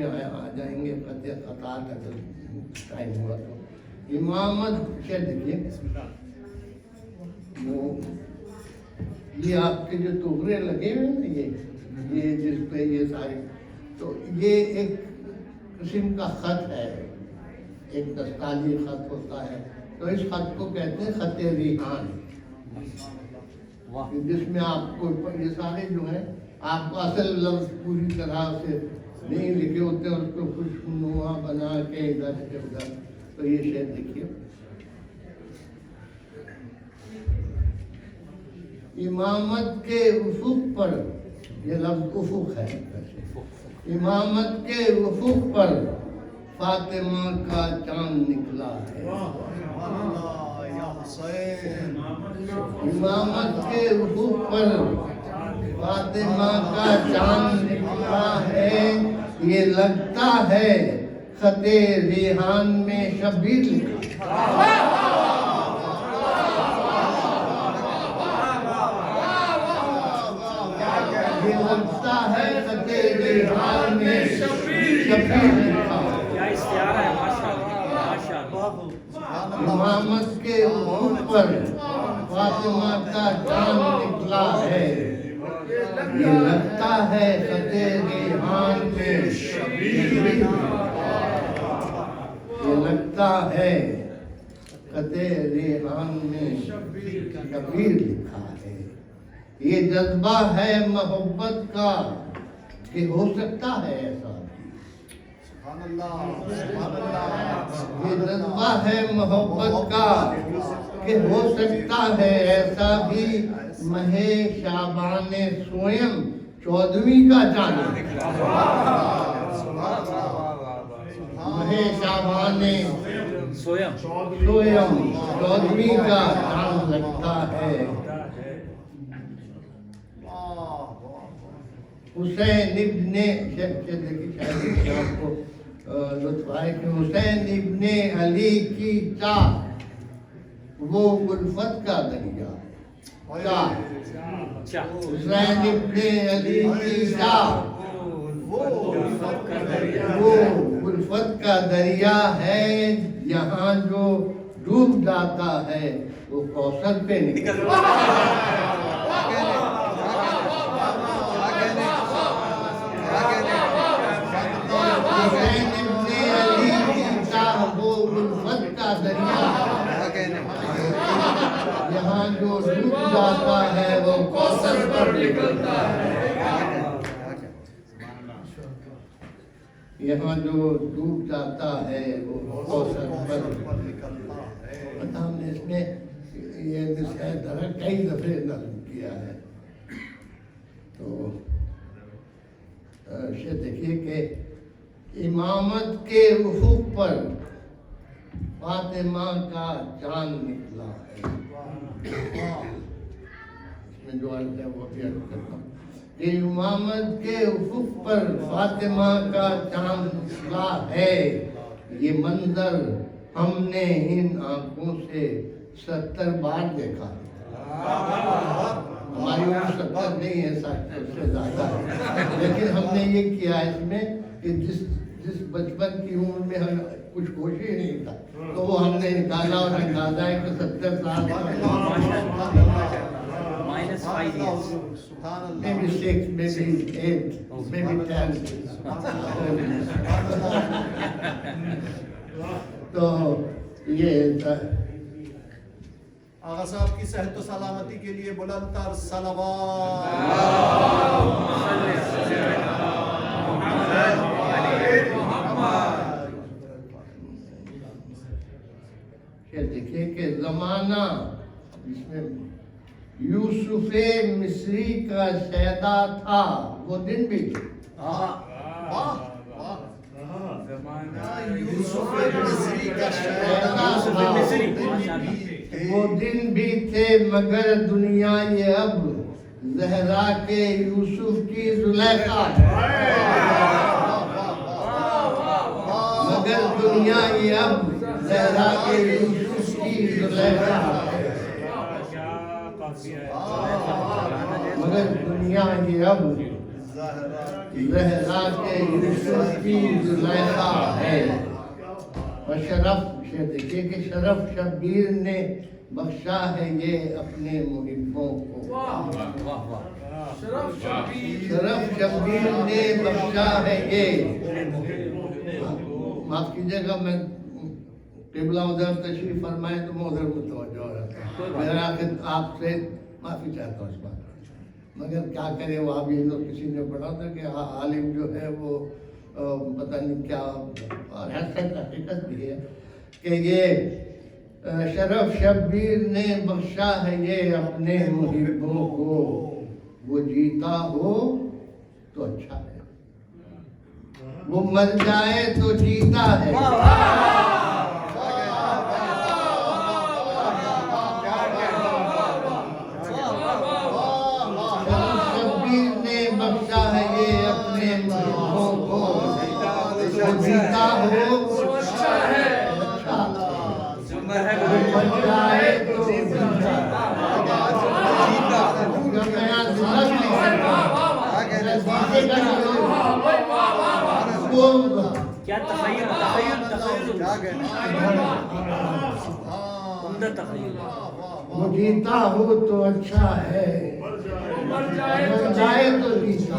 آ جائیں گے قطعات اگر ٹائم ہوا تو امامت کیا دیکھیے وہ یہ آپ کے جو توغرے لگے ہوئے نا یہ جس پہ یہ ساری تو یہ ایک قسم کا خط ہے، ایک دستالی خط ہوتا ہے، تو اس خط کو کہتے ہیں خط ریحان، جس میں آپ کو یہ سارے جو ہیں آپ کو اصل لفظ پوری طرح سے نہیں لکھے ہوتے ہیں، اس کو خوشنما بنا کے ادھر سے ادھر. تو یہ شعر دیکھیے، امامت کے افق پر، یہ لفظ افق ہے، امامت کے افق پر فاطمہ کا چاند نکلا ہے، امامت کے افق پر فاطمہ کا چاند نکلا ہے، یہ لگتا ہے خط ریحان میں شبیر لکھا. یہ لگتا ہے خط ریحان میں شبیر لکھا. امامت کے افق پر فاطمہ کا چاند نکلا ہے، یہ لگتا ہے خط ریحان میں شبیر لکھا. یہ لگتا ہے خط ریحان میں شبیر لکھا ہے. یہ جذبہ ہے محبت کا کہ ہو سکتا ہے ایسا، یہ جذبہ ہے محبت کا کہ ہو سکتا ہے ایسا بھی. مہ شعبان سوئم 14ویں کا چاند، مہ شعبان سوئم 14ویں کا چاند لگتا ہے. حسین ابن آپ کو لطف آئے کہ حسین ابن علی کی چاہ وہ الفت کا دریا، حسین ابن علی کی چاہ وہ الفت کا دریا ہے، یہاں جو ڈوب جاتا ہے وہ کوثر پہ نکلتا ہے. حسین ابن علی کی چاہ وہ الفت کا دریا، یہاں جو ڈوب جاتا ہے وہ کوثر پر نکلتا ہے. یہاں جو ڈوب جاتا ہے وہ کوثر پر نکلتا ہے. ہم نے اس میں یہ مثال طرح کئی دفعے نظم کیا ہے. تو یہ دیکھیے کہ امامت کے افق پر فاطمہ کا چاند نکلا ہے. اس میں جو عرض ہے وہ بھی عرض کرتا ہوں کہ امامت کے افق پر فاطمہ کا چاند نکلا ہے. یہ منظر ہم نے ان آنکھوں سے 70 بار دیکھا ہے. ہماری عمر 70 نہیں ہے، 60 سے زیادہ ہے، لیکن ہم نے یہ کیا اس میں کہ جس بچپن کی عمر میں ہم کچھ ہوش ہی نہیں تھا تو وہ ہم نے نکالا اور اندازہ ہے کہ 70 سال maybe 6, maybe 8, maybe 10. تو یہ آغا صاحب کی صحت و سلامتی کے لیے بلند تر صلوات. یہ دیکھیں کہ زمانہ جس میں یوسف مصری کا شیدا تھا وہ دن بھی تھے. یوسف مصری کا شیدا وہ دن بھی تھے، مگر دنیا یہ اب زہرا کے یوسف کی زلیخا ہے. مگر دنیا یہ اب زہرا کے یوسف کی زلیخا ہے. مگر دنیا یہ اب زہرا کے یوسف کی زلیخا ہے. اور شرف سے دیکھیے کہ شرف شبیر نے بخشا ہے یہ اپنے محبوں کو. شرف شبیر نے بخشا ہے یہ. معاف کیجیے گا میں قبلہ ادھر تشریف فرمائے تو میں ادھر متوجہ ہو رہا تھا. میرا آپ سے معافی چاہتا ہوں اس بات. مگر کیا کرے وہ ابھی کسی نے پڑھا تھا کہ عالم جو ہے وہ پتہ نہیں کیا اور حقیقت بھی ہے کہ یہ شرف شبیر نے بخشا ہے یہ اپنے محبوں کو. وہ جیتا ہو تو اچھا ہے, وہ مر جائے تو جیتا ہے. بخشا ہے یہ اپنے محبوں کو. وہ جیتا ہو تو اچھا ہے, مر جائے تو جیتا. کیا تخیل عمدہ تخیل. وہ جیتا ہو تو اچھا ہے, مر جائے تو جیتا.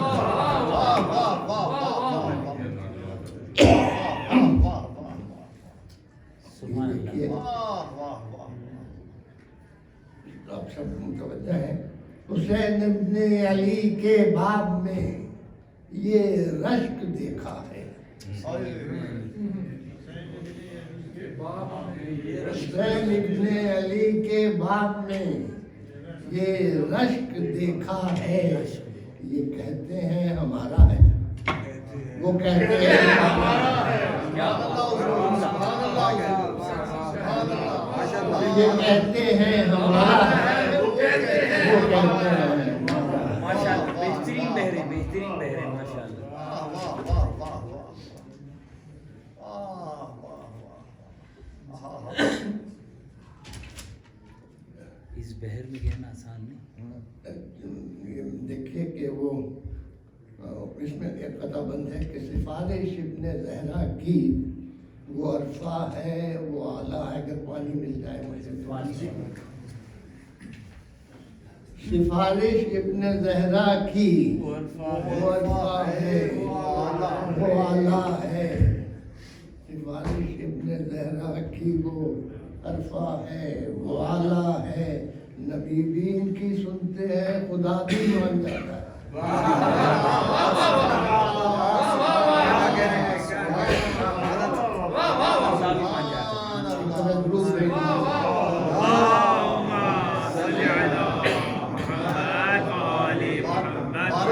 آپ سب متوجہ ہیں. حسین ابن علی کے باب میں یہ رشک دیکھا ہے. حسین ابن علی کے باب میں یہ رشک دیکھا ہے. یہ کہتے ہیں ہمارا ہے, وہ کہتے ہیں ہمارا ہے. یہ کہتے ہیں ہمارا ہے, وہ کہتے ہیں ہمارا ہے. ماشاءاللہ بہترین بہرے, بہترین بہرے ماشاءاللہ. اس بہر میں کہنا آسان نہیں. دیکھیے کہ وہ اس میں ایک قطع بند ہے کہ سفارش ابن زہرا کی وہ عرفہ ہے, وہ اعلیٰ ہے. اگر پانی مل جائے مجھے. سفارش ابن زہرا کی وہ عرفہ ہے, وہ اعلیٰ ہے. سفارش ابن زہرا کی وہ عرفہ ہے, وہ اعلیٰ ہے. نبی بھی ان کی سنتے ہیں, خدا بھی مان جاتا ہے.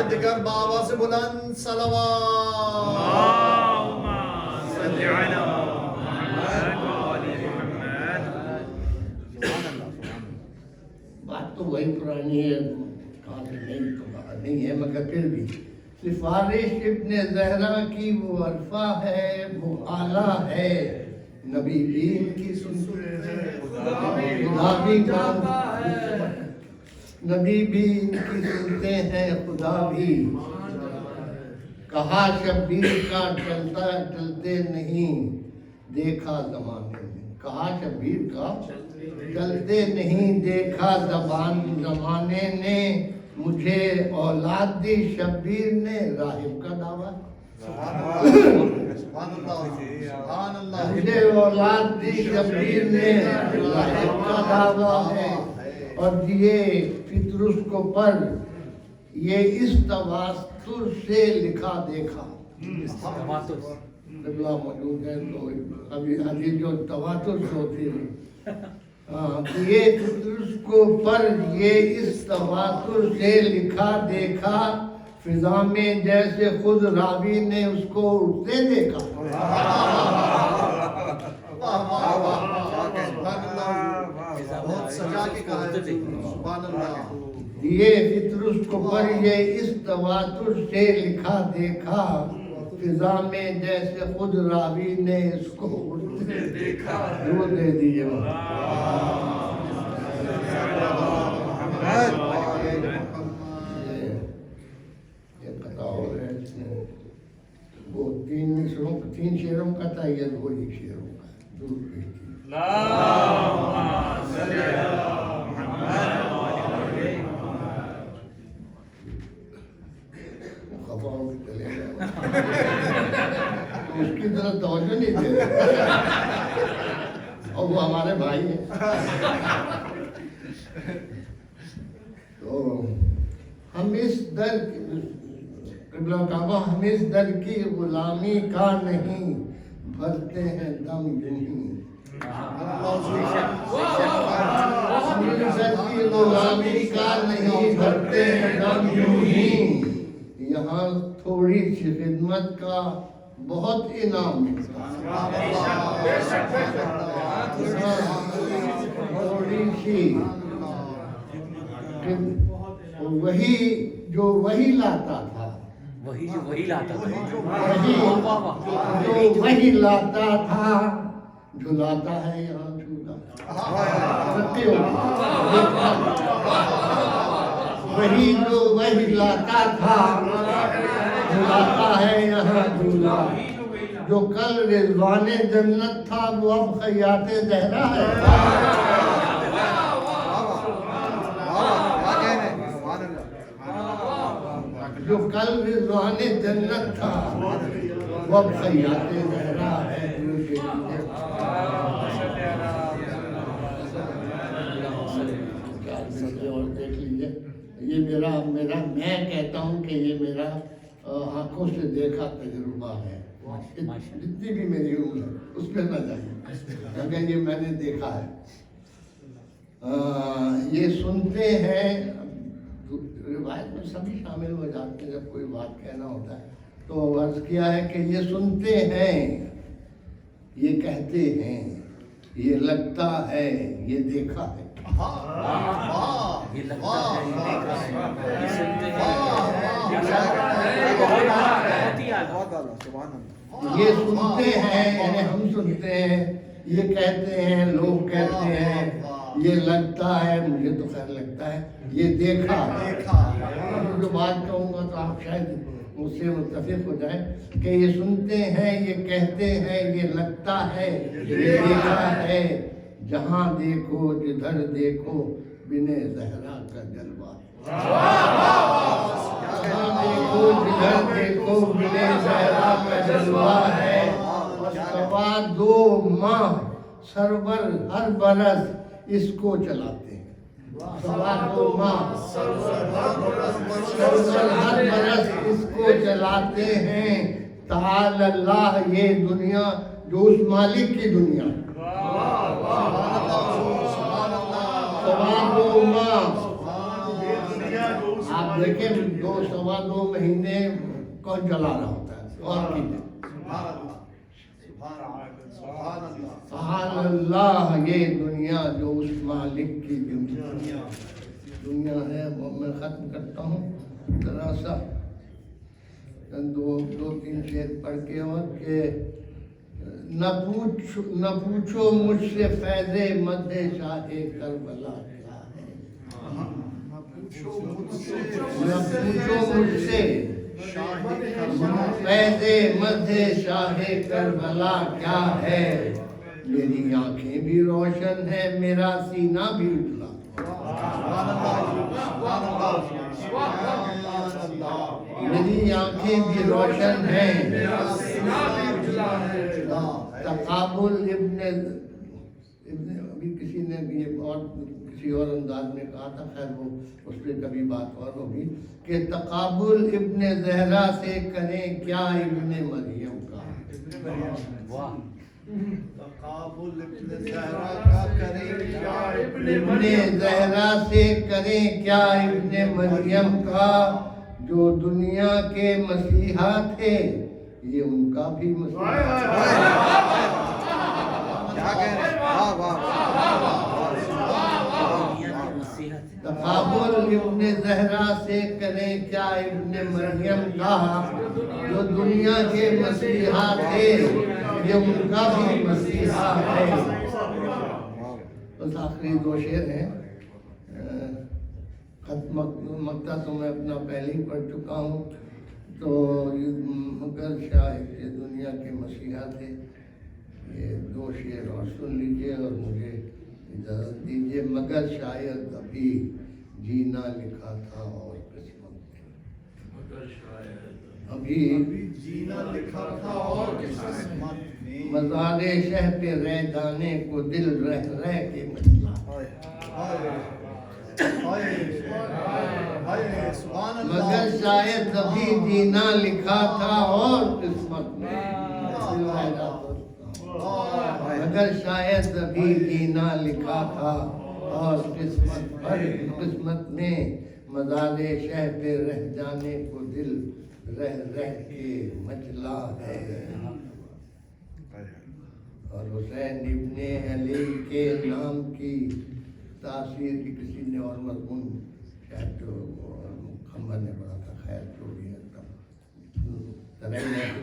دیگر بابا سے بلند صلوات. بات تو وہی پرانی ہے, نہیں ہے, مگر پھر بھی سفارش ابن زہرا کی وہ عرفہ ہے, وہ اعلیٰ ہے. نبی بھی ان کی سنتے ہیں, خدا بھی نبی بھی ان کی سنتے ہیں, خدا بھی. کہا شبیر کا ٹلتے نہیں دیکھا زمانے میں. کہا شبیر کا چلتے نہیں دیکھا زمانے نے. مجھے اولاد دی شبیر نے راہب کا دعویٰ. مجھے اولاد دی شبیر نے راہب کا دعویٰ ہے. اور یہ فطرس کو پر یہ اس تواتر سے لکھا دیکھا. قبلہ موجود ہے تو ابھی حدیث جو تواتر سے ہوتی ہے, یہ فطرس کو پر یہ اس تواتر سے لکھا دیکھا. فضا میں جیسے خود راوی نے اس کو اٹھتے دیکھا. بہت سجا کے کہا ہے. سبحان اللہ. یہ فطرس کو پر یہ اس تواتر سے لکھا دیکھا. فضا میں جیسے خود راوی نے اس کو اٹھتے دیکھا. وہ دے دیجیے. یہ قطع وہ 3 شعروں کا تھا، یہ 2 ہی شعروں کا درود بھیجیے۔ خفا ہو کے چلے گئے، اس کی طرف توجہ نہیں دے رہے، اور وہ ہمارے بھائی ہیں۔ تو ہم اس در قبلہ کعبہ، ہم اس در کی غلامی کا نہیں، بھرتے ہیں دم یوں ہی۔ ہم اس در کی غلامی کا نہیں، بھرتے ہیں دم یوں ہی۔ یہاں تھوڑی سی خدمت کا بہت انعام ملتا ہے، تھوڑی سی وہی جو وہی لاتا تھا، وہی جو وہی لاتا تھا، جو وہی لاتا تھا، جھلاتا ہے یہاں جھولا۔ وہی جو وہی لاتا تھا، جھلاتا ہے یہاں جھولا۔ جو کل رضوان جنت تھا، وہ اب خیاط زہرا ہے۔ جو کل رضوان جنت تھا، وہ اب خیاط زہرا ہے۔ اور دیکھ لیجیے، یہ میرا میں کہتا ہوں کہ یہ میرا آنکھوں سے دیکھا تجربہ ہے۔ جتنی بھی میری عمر ہے اس پہ نہ جائیے، کیونکہ یہ میں نے دیکھا ہے۔ یہ سنتے ہیں، روایت میں سبھی شامل ہو جاتے ہیں جب کوئی بات کہنا ہوتا ہے، تو عرض کیا ہے کہ یہ سنتے ہیں، یہ کہتے ہیں، یہ لگتا ہے، یہ دیکھا ہے۔ یہ لگتا ہے، یہ دیکھا ہے، یہ سنتے ہیں، یہ سنتے ہیں، یعنی ہم سنتے ہیں، یہ کہتے ہیں، لوگ کہتے ہیں، یہ لگتا ہے، مجھے تو خیر لگتا ہے، یہ دیکھا ہے۔ جو بات کہوں گا تو آپ شاید مجھ سے متفق ہو جائیں کہ یہ سنتے ہیں، یہ کہتے ہیں، یہ لگتا ہے، یہ دیکھا ہے۔ جہاں دیکھو جدھر دیکھو بنے زہرا کا جلوہ، جہاں دیکھو جدھر دیکھو بنے زہرا کا جلوہ ہے۔ سوا 2 ماہ سرور ہر برس اس کو چلاتے ہیں، سوا 2 ماہ سرور ہر برس اس کو چلاتے ہیں۔ تعالی اللہ، یہ دنیا جو اس مالک کی دنیا ہے، سوا 2 ماہ آپ دیکھیں، 2 مہینے کون چلا رہا ہوتا ہے؟ اور کیجئے سبحان اللہ، یہ دنیا جو اس مالک کی دنیا ہے۔ میں ختم کرتا ہوں ذرا سا 2-3 شعر پڑھ کے، اور کہ نہ پوچھو مجھ سے فیض مدح شاہ کربلا کیا ہے، نہ پوچھو مجھ سے فیض مدح شاہ کربلا کیا ہے۔ میری آنکھیں بھی روشن ہیں، میرا سینہ بھی اجلا، میری آنکھیں بھی روشن ہیں، تقابل ابھی کسی نے بھی کسی اور انداز میں کہا تھا، خیر وہ اس پہ کبھی بات اور ہوگی، کہ تقابل ابن زہرا سے کریں کیا ابن مریم کا۔ تقابل ابن زہرا کا کریں کیا ابن زہرا سے کریں کیا ابن مریم کا۔ جو دنیا کے مسیحا تھے، یہ ان کا بھی مسیحا تقابل ابن زہرا سے کریں کیا ابن مریم کا۔ جو دنیا کے مسیحا تھے، یہ ان کا بھی مسیحا ہے۔ بس آخری 2 شعر ہیں، مقطع تو میں اپنا پہلے ہی پڑھ چکا ہوں۔ تو مگر شاید یہ دنیا کے مسیحا تھے. یہ 2 شعر اور سن لیجیے اور مجھے اجازت دیجیے. مگر شاید ابھی جینا لکھا تھا اور قسمت میں. ابھی جینا لکھا تھا اور قسمت میں. مزار شہ پہ رہ جانے کو دل رہ کے مچلا. مگر شاید ابھی جینا لکھا تھا اور قسمت میں. مگر شاید ابھی جینا لکھا تھا اور قسمت میں. مزار شہ پہ رہ جانے کو دل رہ کے مچلا ہے. اور حسین ابن علی کے نام کی تاثیر کی کسی نے اور مضمون شاید جو کھمبا نے پڑھا تھا. خیر جو بھی ہے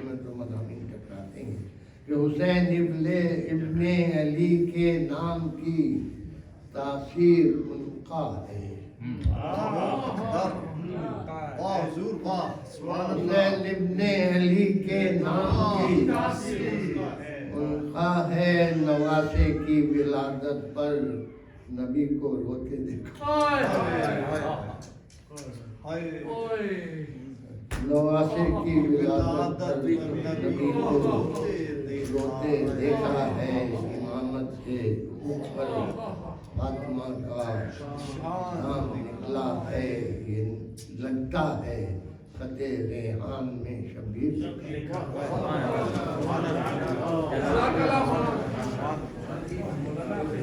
میں تو مضامین ٹکراتے ہیں کہ حسین ابن علی کے نام کی تاثیر ان کا ہے. حسین ابن علی کے نام کی ان کا ہے. نواسے کی ولادت پر نبی کو روتے دیکھا. نواسے کی ولادت پر نبی کو روتے دیکھا ہے. امامت سے اوپر فاطمہ کا نام نکلا ہے. یہ لگتا ہے خط ریحان میں شبیر کا.